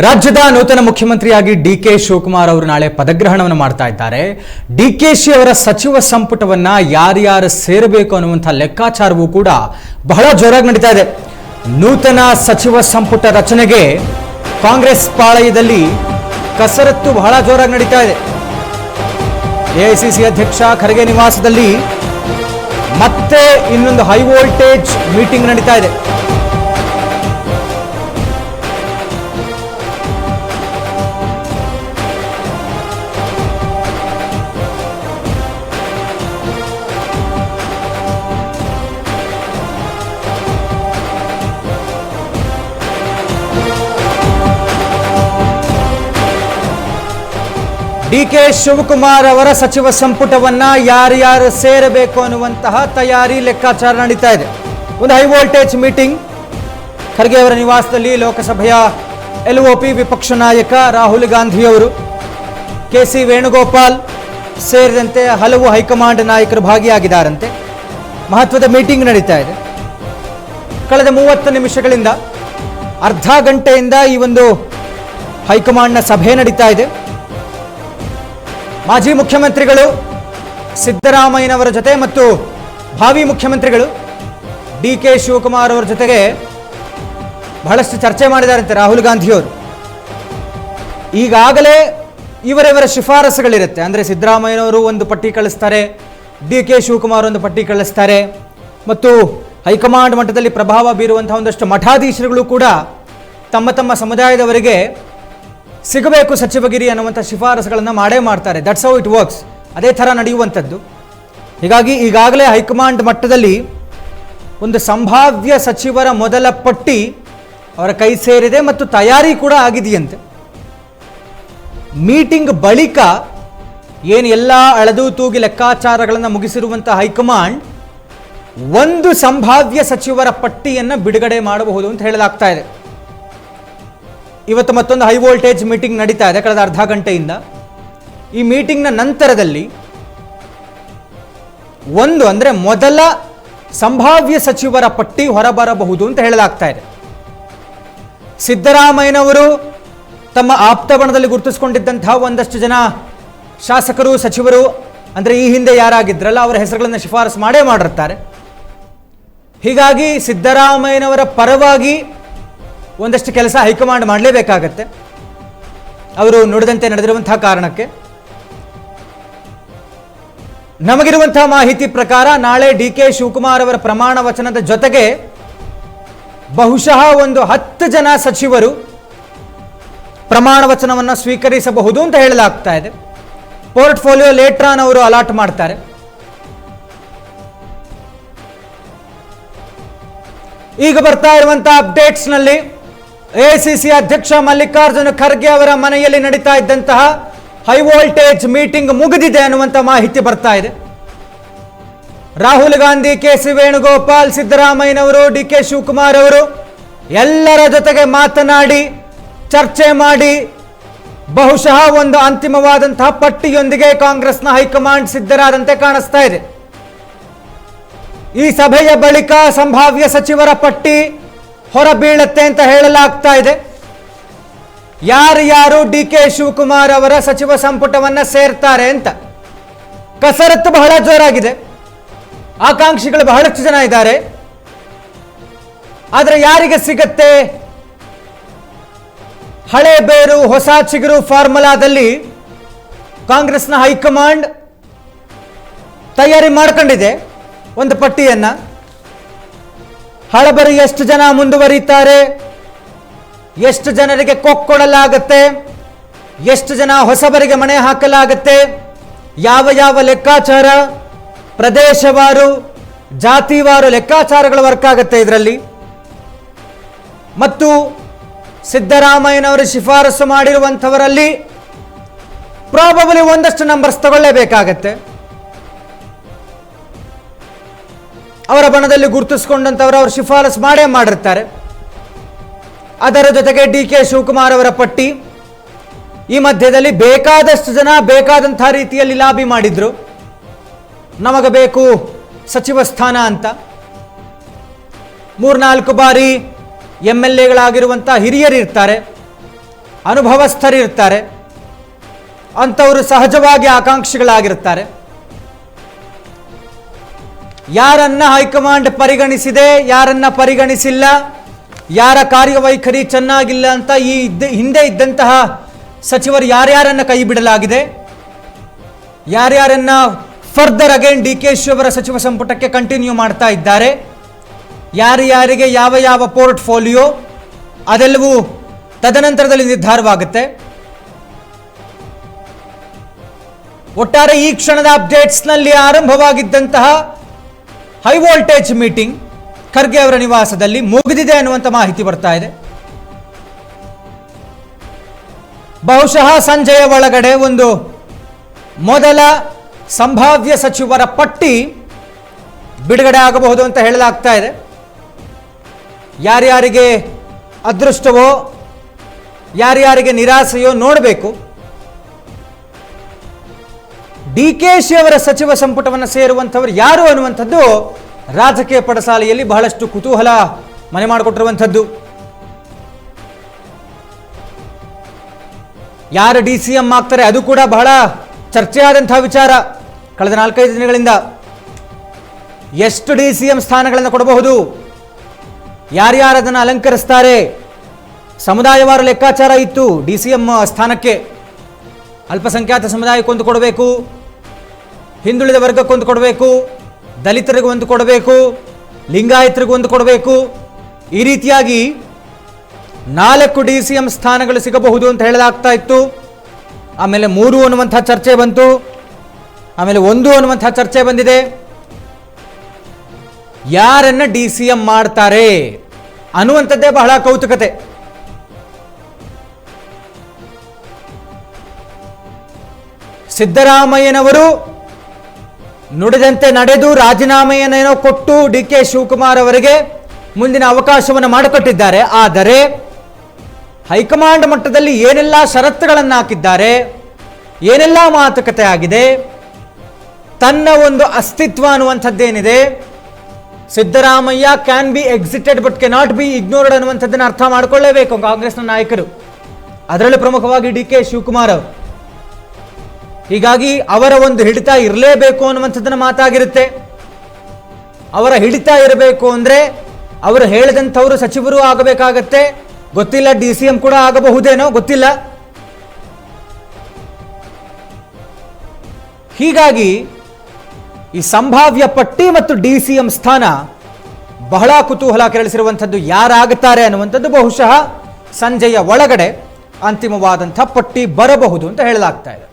ರಾಜ್ಯದ ನೂತನ ಮುಖ್ಯಮಂತ್ರಿಯಾಗಿ ಡಿಕೆ ಶಿವಕುಮಾರ್ ಅವರು ನಾಳೆ ಪದಗ್ರಹಣವನ್ನು ಮಾಡ್ತಾ ಇದ್ದಾರೆ. ಡಿಕೆಶಿ ಅವರ ಸಚಿವ ಸಂಪುಟವನ್ನ ಯಾರ್ಯಾರು ಸೇರಬೇಕು ಅನ್ನುವಂಥ ಲೆಕ್ಕಾಚಾರವೂ ಕೂಡ ಬಹಳ ಜೋರಾಗಿ ನಡೀತಾ ಇದೆ. ನೂತನ ಸಚಿವ ಸಂಪುಟ ರಚನೆಗೆ ಕಾಂಗ್ರೆಸ್ ಪಾಳಯದಲ್ಲಿ ಕಸರತ್ತು ಬಹಳ ಜೋರಾಗಿ ನಡೀತಾ ಇದೆ. ಎಐಸಿಸಿ ಅಧ್ಯಕ್ಷ ಖರ್ಗೆ ನಿವಾಸದಲ್ಲಿ ಮತ್ತೆ ಇನ್ನೊಂದು ಹೈ ವೋಲ್ಟೇಜ್ ಮೀಟಿಂಗ್ ನಡೀತಾ ಇದೆ. ಡಿಕೆ ಶಿವಕುಮಾರ್ ಅವರ ಸಚಿವ ಸಂಪುಟವನ್ನ ಯಾರ್ಯಾರು ಸೇರಬೇಕು ಅನ್ನುವಂತಹ ತಯಾರಿ ಲೆಕ್ಕಾಚಾರ ನಡೀತಾ ಇದೆ. ಒಂದು ಹೈ ವೋಲ್ಟೇಜ್ ಮೀಟಿಂಗ್ ಖರ್ಗೆ ಅವರ ನಿವಾಸದಲ್ಲಿ ಲೋಕಸಭೆಯ ಎಲ್ಒಪಿ ವಿಪಕ್ಷ ನಾಯಕ ರಾಹುಲ್ ಗಾಂಧಿ ಅವರು, ಕೆಸಿ ವೇಣುಗೋಪಾಲ್ ಸೇರಿದಂತೆ ಹಲವು ಹೈಕಮಾಂಡ್ ನಾಯಕರು ಭಾಗಿಯಾಗಿದ್ದಾರಂತೆ. ಮಹತ್ವದ ಮೀಟಿಂಗ್ ನಡೀತಾ ಇದೆ. ಕಳೆದ 30 ನಿಮಿಷಗಳಿಂದ ಅರ್ಧ ಗಂಟೆಯಿಂದ ಈ ಒಂದು ಹೈಕಮಾಂಡ್ನ ಸಭೆ ನಡೀತಾ ಇದೆ. ಮಾಜಿ ಮುಖ್ಯಮಂತ್ರಿಗಳು ಸಿದ್ದರಾಮಯ್ಯನವರ ಜೊತೆ ಮತ್ತು ಭಾವಿ ಮುಖ್ಯಮಂತ್ರಿಗಳು ಡಿಕೆ ಶಿವಕುಮಾರ್ ಅವರ ಜೊತೆಗೆ ಬಹಳಷ್ಟು ಚರ್ಚೆ ಮಾಡಿದಾರಂತೆ ರಾಹುಲ್ ಗಾಂಧಿಯವರು. ಈಗಾಗಲೇ ಇವರ ಶಿಫಾರಸುಗಳಿರುತ್ತೆ. ಅಂದರೆ ಸಿದ್ದರಾಮಯ್ಯನವರು ಒಂದು ಪಟ್ಟಿ ಕಳಿಸ್ತಾರೆ, ಡಿಕೆ ಶಿವಕುಮಾರ್ ಒಂದು ಪಟ್ಟಿ ಕಳಿಸ್ತಾರೆ, ಮತ್ತು ಹೈಕಮಾಂಡ್ ಮಟ್ಟದಲ್ಲಿ ಪ್ರಭಾವ ಬೀರುವಂತಹ ಒಂದಷ್ಟು ಮಠಾಧೀಶರುಗಳು ಕೂಡ ತಮ್ಮ ತಮ್ಮ ಸಮುದಾಯದವರಿಗೆ ಸಿಗಬೇಕು ಸಚಿವಗಿರಿ ಅನ್ನುವಂಥ ಶಿಫಾರಸುಗಳನ್ನು ಮಾಡೇ ಮಾಡ್ತಾರೆ. That's how it works. ಅದೇ ಥರ ನಡೆಯುವಂಥದ್ದು. ಹೀಗಾಗಿ ಈಗಾಗಲೇ ಹೈಕಮಾಂಡ್ ಮಟ್ಟದಲ್ಲಿ ಒಂದು ಸಂಭಾವ್ಯ ಸಚಿವರ ಮೊದಲ ಪಟ್ಟಿ ಅವರ ಕೈ ಸೇರಿದೆ ಮತ್ತು ತಯಾರಿ ಕೂಡ ಆಗಿದೆಯಂತೆ. ಮೀಟಿಂಗ್ ಬಳಿಕ ಏನು ಎಲ್ಲ ಅಳೆದು ತೂಗಿ ಲೆಕ್ಕಾಚಾರಗಳನ್ನು ಮುಗಿಸಿರುವಂಥ ಹೈಕಮಾಂಡ್ ಒಂದು ಸಂಭಾವ್ಯ ಸಚಿವರ ಪಟ್ಟಿಯನ್ನು ಬಿಡುಗಡೆ ಮಾಡಬಹುದು ಅಂತ ಹೇಳಲಾಗ್ತಾ ಇದೆ. ಇವತ್ತು ಮತ್ತೊಂದು ಹೈ ವೋಲ್ಟೇಜ್ ಮೀಟಿಂಗ್ ನಡೀತಾ ಇದೆ ಕಳೆದ ಅರ್ಧ ಗಂಟೆಯಿಂದ. ಈ ಮೀಟಿಂಗ್ನ ನಂತರದಲ್ಲಿ ಅಂದರೆ ಮೊದಲ ಸಂಭಾವ್ಯ ಸಚಿವರ ಪಟ್ಟಿ ಹೊರಬರಬಹುದು ಅಂತ ಹೇಳಲಾಗ್ತಾ ಇದೆ. ಸಿದ್ದರಾಮಯ್ಯನವರು ತಮ್ಮ ಆಪ್ತಬಣದಲ್ಲಿ ಗುರುತಿಸಿಕೊಂಡಿದ್ದಂತಹ ಒಂದಷ್ಟು ಜನ ಶಾಸಕರು, ಸಚಿವರು, ಅಂದರೆ ಈ ಹಿಂದೆ ಯಾರಾಗಿದ್ರಲ್ಲ ಅವರ ಹೆಸರುಗಳನ್ನು ಶಿಫಾರಸು ಮಾಡೇ ಮಾಡಿರ್ತಾರೆ. ಹೀಗಾಗಿ ಸಿದ್ದರಾಮಯ್ಯನವರ ಪರವಾಗಿ ಒಂದಷ್ಟು ಕೆಲಸ ಹೈಕಮಾಂಡ್ ಮಾಡಲೇಬೇಕಾಗತ್ತೆ, ಅವರು ನುಡಿದಂತೆ ನಡೆದಿರುವಂತಹ ಕಾರಣಕ್ಕೆ. ನಮಗಿರುವಂತಹ ಮಾಹಿತಿ ಪ್ರಕಾರ ನಾಳೆ ಡಿಕೆ ಶಿವಕುಮಾರ್ ಅವರ ಪ್ರಮಾಣ ವಚನದ ಜೊತೆಗೆ ಬಹುಶಃ ಒಂದು 10 ಜನ ಸಚಿವರು ಪ್ರಮಾಣ ವಚನವನ್ನು ಸ್ವೀಕರಿಸಬಹುದು ಅಂತ ಹೇಳಲಾಗ್ತಾ ಇದೆ. ಪೋರ್ಟ್ಫೋಲಿಯೋ ಲೇಟ್ರಾನ್ ಅವರು ಅಲಾಟ್ ಮಾಡ್ತಾರೆ. ಈಗ ಬರ್ತಾ ಇರುವಂತಹ ಅಪ್ಡೇಟ್ಸ್ನಲ್ಲಿ ಎಐಸಿಸಿ ಅಧ್ಯಕ್ಷ ಮಲ್ಲಿಕಾರ್ಜುನ ಖರ್ಗೆ ಅವರ ಮನೆಯಲ್ಲಿ ನಡೀತಾ ಇದ್ದಂತಹ ಹೈ ವೋಲ್ಟೇಜ್ ಮೀಟಿಂಗ್ ಮುಗಿದಿದೆ ಅನ್ನುವಂಥ ಮಾಹಿತಿ ಬರ್ತಾ ಇದೆ. ರಾಹುಲ್ ಗಾಂಧಿ, ಕೆಸಿ ವೇಣುಗೋಪಾಲ್, ಸಿದ್ದರಾಮಯ್ಯನವರು, ಡಿಕೆ ಶಿವಕುಮಾರ್ ಅವರು ಎಲ್ಲರ ಜೊತೆಗೆ ಮಾತನಾಡಿ ಚರ್ಚೆ ಮಾಡಿ ಬಹುಶಃ ಒಂದು ಅಂತಿಮವಾದಂತಹ ಪಟ್ಟಿಯೊಂದಿಗೆ ಕಾಂಗ್ರೆಸ್ನ ಹೈಕಮಾಂಡ್ ಸಿದ್ಧರಾದಂತೆ ಕಾಣಿಸ್ತಾ ಇದೆ. ಈ ಸಭೆಯ ಬಳಿಕ ಸಂಭಾವ್ಯ ಸಚಿವರ ಪಟ್ಟಿ ಹೊರಬೀಳುತ್ತೆ ಅಂತ ಹೇಳಲಾಗ್ತಾ ಇದೆ. ಯಾರು ಡಿಕೆ ಶಿವಕುಮಾರ್ ಅವರ ಸಚಿವ ಸಂಪುಟವನ್ನ ಸೇರ್ತಾರೆ ಅಂತ ಕಸರತ್ತು ಬಹಳ ಜೋರಾಗಿದೆ. ಆಕಾಂಕ್ಷಿಗಳು ಬಹಳಷ್ಟು ಜನ ಇದ್ದಾರೆ. ಆದರೆ ಯಾರಿಗೆ ಸಿಗತ್ತೆ? ಹಳೆ ಬೇರು ಹೊಸ ಚಿಗುರು ಫಾರ್ಮುಲಾದಲ್ಲಿ ಕಾಂಗ್ರೆಸ್ನ ಹೈಕಮಾಂಡ್ ತಯಾರಿ ಮಾಡ್ಕೊಂಡಿದೆ ಒಂದು ಪಟ್ಟಿಯನ್ನ. ಹಳಬರಿ ಎಷ್ಟು ಜನ ಮುಂದುವರಿತಾರೆ, ಎಷ್ಟು ಜನರಿಗೆ ಕೊಕ್ಕೊಡಲಾಗತ್ತೆ, ಎಷ್ಟು ಜನ ಹೊಸಬರಿಗೆ ಮಣೆ ಹಾಕಲಾಗತ್ತೆ, ಯಾವ ಲೆಕ್ಕಾಚಾರ, ಪ್ರದೇಶವಾರು, ಜಾತಿವಾರು ಲೆಕ್ಕಾಚಾರಗಳು ವರ್ಕ್ ಆಗುತ್ತೆ ಇದರಲ್ಲಿ. ಮತ್ತು ಸಿದ್ದರಾಮಯ್ಯನವರು ಶಿಫಾರಸು ಮಾಡಿರುವಂಥವರಲ್ಲಿ ಪ್ರಾಬಬಲಿ ಒಂದಷ್ಟು ನಂಬರ್ಸ್ ತಗೊಳ್ಳೇಬೇಕಾಗತ್ತೆ. ಅವರ ಬಣದಲ್ಲಿ ಗುರುತಿಸಿಕೊಂಡಂಥವರು ಅವರು ಶಿಫಾರಸು ಮಾಡೇ ಮಾಡಿರ್ತಾರೆ. ಅದರ ಜೊತೆಗೆ ಡಿಕೆ ಶಿವಕುಮಾರ್ ಅವರ ಪಟ್ಟಿ. ಈ ಮಧ್ಯದಲ್ಲಿ ಬೇಕಾದಷ್ಟು ಜನ ಬೇಕಾದಂಥ ರೀತಿಯಲ್ಲಿ ಲಾಬಿ ಮಾಡಿದ್ರು, ನಮಗೆ ಬೇಕು ಸಚಿವ ಸ್ಥಾನ ಅಂತ. 3-4 ಬಾರಿ MLAಗಳಾಗಿರುವಂಥ ಹಿರಿಯರು ಇರ್ತಾರೆ. ಅನುಭವಸ್ಥರಿರ್ತಾರೆ, ಅಂಥವರು ಸಹಜವಾಗಿ ಆಕಾಂಕ್ಷಿಗಳಾಗಿರ್ತಾರೆ. ಯಾರನ್ನ ಹೈಕಮಾಂಡ್ ಪರಿಗಣಿಸಿದೆ, ಯಾರನ್ನ ಪರಿಗಣಿಸಿಲ್ಲ, ಯಾರ ಕಾರ್ಯವೈಖರಿ ಚೆನ್ನಾಗಿಲ್ಲ ಅಂತ ಹಿಂದೆ ಇದ್ದಂತಹ ಸಚಿವರು ಯಾರ್ಯಾರನ್ನ ಕೈ ಬಿಡಲಾಗಿದೆ, ಯಾರ್ಯಾರನ್ನ ಫರ್ದರ್ ಅಗೇನ್ DK ಶಿ ಅವರ ಸಚಿವ ಸಂಪುಟಕ್ಕೆ ಕಂಟಿನ್ಯೂ ಮಾಡ್ತಾ ಇದ್ದಾರೆ, ಯಾರ್ಯಾರಿಗೆ ಯಾವ ಯಾವ ಪೋರ್ಟ್ಫೋಲಿಯೋ, ಅದೆಲ್ಲವೂ ತದನಂತರದಲ್ಲಿ ನಿರ್ಧಾರವಾಗುತ್ತೆ. ಒಟ್ಟಾರೆ ಈ ಕ್ಷಣದ ಅಪ್ಡೇಟ್ಸ್ನಲ್ಲಿ ಆರಂಭವಾಗಿದ್ದಂತಹ ಹೈ ವೋಲ್ಟೇಜ್ ಮೀಟಿಂಗ್ ಖರ್ಗೆ ಅವರ ನಿವಾಸದಲ್ಲಿ ಮುಗಿದಿದೆ ಅನ್ನುವಂಥ ಮಾಹಿತಿ ಬರ್ತಾ ಇದೆ. ಬಹುಶಃ ಸಂಜೆಯ ಒಳಗಡೆ ಒಂದು ಮೊದಲ ಸಂಭಾವ್ಯ ಸಚಿವರ ಪಟ್ಟಿ ಬಿಡುಗಡೆ ಆಗಬಹುದು ಅಂತ ಹೇಳಲಾಗ್ತಾ ಇದೆ. ಯಾರ್ಯಾರಿಗೆ ಅದೃಷ್ಟವೋ ಯಾರ್ಯಾರಿಗೆ ನಿರಾಸೆಯೋ ನೋಡಬೇಕು. DK ಶಿ ಅವರ ಸಚಿವ ಸಂಪುಟವನ್ನು ಸೇರುವಂಥವ್ರು ಯಾರು ಅನ್ನುವಂಥದ್ದು ರಾಜಕೀಯ ಪಡಸಾಲೆಯಲ್ಲಿ ಬಹಳಷ್ಟು ಕುತೂಹಲ ಮನೆ ಮಾಡಿಕೊಟ್ಟಿರುವಂಥದ್ದು. ಯಾರು DCM ಆಗ್ತಾರೆ ಅದು ಕೂಡ ಬಹಳ ಚರ್ಚೆಯಾದಂತಹ ವಿಚಾರ. ಕಳೆದ 4-5 ದಿನಗಳಿಂದ ಎಷ್ಟು DCM ಸ್ಥಾನಗಳನ್ನು ಕೊಡಬಹುದು, ಯಾರ್ಯಾರು ಅದನ್ನು ಅಲಂಕರಿಸ್ತಾರೆ, ಸಮುದಾಯವಾರು ಲೆಕ್ಕಾಚಾರ ಇತ್ತು. DCM ಸ್ಥಾನಕ್ಕೆ ಅಲ್ಪಸಂಖ್ಯಾತ ಸಮುದಾಯಕ್ಕೊಂದು ಕೊಡಬೇಕು, ಹಿಂದುಳಿದ ವರ್ಗಕ್ಕೊಂದು ಕೊಡಬೇಕು, ದಲಿತರಿಗೂ ಒಂದು ಕೊಡಬೇಕು, ಲಿಂಗಾಯತರಿಗೂ ಒಂದು ಕೊಡಬೇಕು. ಈ ರೀತಿಯಾಗಿ 4 DCM ಸ್ಥಾನಗಳು ಸಿಗಬಹುದು ಅಂತ ಹೇಳಲಾಗ್ತಾ ಇತ್ತು. ಆಮೇಲೆ 3 ಅನ್ನುವಂಥ ಚರ್ಚೆ ಬಂತು, ಆಮೇಲೆ 1 ಅನ್ನುವಂಥ ಚರ್ಚೆ ಬಂದಿದೆ. ಯಾರನ್ನ DCM ಮಾಡ್ತಾರೆ ಅನ್ನುವಂಥದ್ದೇ ಬಹಳ ಕೌತುಕತೆ. ಸಿದ್ದರಾಮಯ್ಯನವರು ನುಡಿದಂತೆ ನಡೆದು ರಾಜೀನಾಮೆಯನ್ನೇನೋ ಕೊಟ್ಟು DK ಶಿವಕುಮಾರ್ ಅವರಿಗೆ ಮುಂದಿನ ಅವಕಾಶವನ್ನು ಮಾಡಿಕೊಟ್ಟಿದ್ದಾರೆ. ಆದರೆ ಹೈಕಮಾಂಡ್ ಮಟ್ಟದಲ್ಲಿ ಏನೆಲ್ಲ ಷರತ್ತುಗಳನ್ನು ಹಾಕಿದ್ದಾರೆ, ಏನೆಲ್ಲ ಮಾತುಕತೆ ಆಗಿದೆ, ತನ್ನ ಒಂದು ಅಸ್ತಿತ್ವ ಅನ್ನುವಂಥದ್ದೇನಿದೆ, Siddaramaiah can be excited but cannot be ignored ಅನ್ನುವಂಥದ್ದನ್ನು ಅರ್ಥ ಮಾಡಿಕೊಳ್ಳಲೇಬೇಕು ಕಾಂಗ್ರೆಸ್ನ ನಾಯಕರು, ಅದರಲ್ಲೂ ಪ್ರಮುಖವಾಗಿ DK ಶಿವಕುಮಾರ್ ಅವರು. ಹೀಗಾಗಿ ಅವರ ಒಂದು ಹಿಡಿತ ಇರಲೇಬೇಕು ಅನ್ನುವಂಥದ್ದನ್ನು ಮಾತಾಗಿರುತ್ತೆ. ಅವರ ಹಿಡಿತ ಇರಬೇಕು ಅಂದರೆ ಅವರು ಹೇಳಿದಂಥವರು ಸಚಿವರು ಆಗಬೇಕಾಗತ್ತೆ. ಗೊತ್ತಿಲ್ಲ, DCM ಕೂಡ ಆಗಬಹುದೇನೋ ಗೊತ್ತಿಲ್ಲ. ಹೀಗಾಗಿ ಈ ಸಂಭಾವ್ಯ ಪಟ್ಟಿ ಮತ್ತು DCM ಸ್ಥಾನ ಬಹಳ ಕುತೂಹಲ ಕೆರಳಿಸಿರುವಂಥದ್ದು. ಯಾರಾಗುತ್ತಾರೆ ಅನ್ನುವಂಥದ್ದು ಬಹುಶಃ ಸಂಜೆಯ ಒಳಗಡೆ ಅಂತಿಮವಾದಂಥ ಪಟ್ಟಿ ಬರಬಹುದು ಅಂತ ಹೇಳಲಾಗ್ತಾ ಇದೆ.